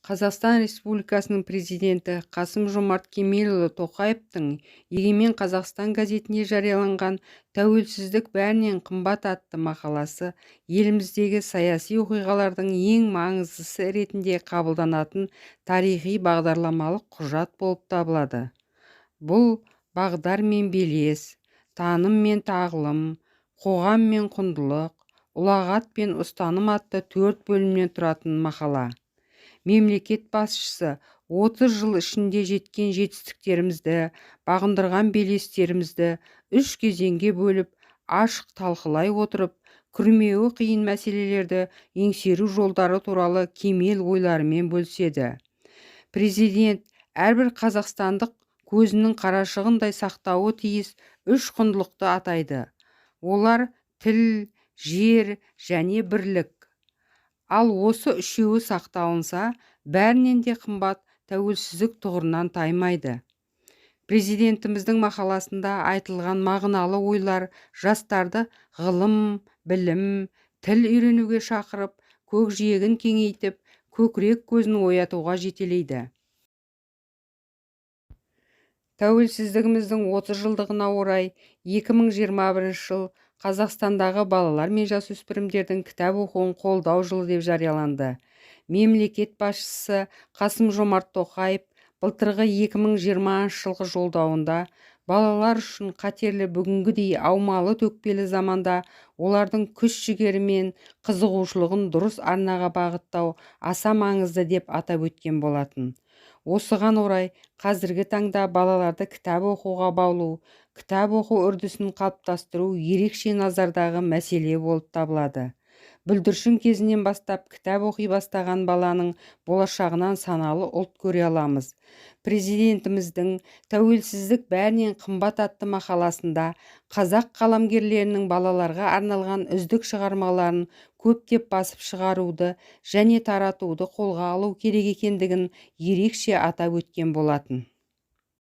Қазақстан Республикасының президенті Қасым-Жомарт Кемелұлы Тоқаевтың Егемен Қазақстан газетінде жарияланған «Тәуелсіздік бәрінен қымбат» атты мақаласы еліміздегі саяси оқиғалардың ең маңыздысы ретінде қабылданатын тарихи бағдарламалық құжат болып табылады. Бұл бағдар мен белес, таным мен тағылым, қоғам мен құндылық, ұлағат пен ұстаным атты 4 бөлімнен тұратын мақала. Мемлекет басшысы 30 жыл ішінде жеткен жетістіктерімізді, бағындырған белестерімізді 3 кезеңге бөліп, ашық талқылай отырып, күрмеуі қиын мәселелерді еңсеру жолдары туралы кемел ойларымен бөліседі. Президент әрбір қазақстандық көзінің қарашығындай сақтауы тиіс 3 құндылықты атайды. Олар тіл, жер және бірлік. Ал осы үшеуі сақталынса, бәрінен де қымбат тәуелсіздік тұғырынан таймайды. Президентіміздің мақаласында айтылған мағыналы ойлар жастарды ғылым, білім, тіл үйренуге шақырып, көкжиегін кеңейтіп, көкірек көзін оятуға жетелейді. Тәуелсіздігіміздің 30 жылдығына орай 2021 жыл Қазақстандағы балалар мен жасөспірімдердің кітап оқуын қолдау жылы деп жарияланды. Мемлекет басшысы Қасым-Жомарт Тоқаев былтырғы 2020 жылғы жолдауында балалар үшін қатерлі бүгінгідей аумалы төкпелі заманда олардың күш-жігері мен қызығушылығын дұрыс арнаға бағыттау аса маңызды деп атап өткен болатын. Осыған орай қазіргі таңда балаларды кітап оқуға баулу, кітап оқу үрдісін қалыптастыру ерекше назардағы мәселе болып табылады. Бүлдіршін кезінен бастап кітап оқи бастаған баланың болашағынан саналы ұлт көре аламыз. Президентіміздің «Тәуелсіздік бәрінен қымбат» атты мақаласында қазақ қаламгерлерінің балаларға арналған үздік шығармаларын көптеп басып шығаруды және таратуды қолға алу керек екендігін ерекше атап өткен болатын.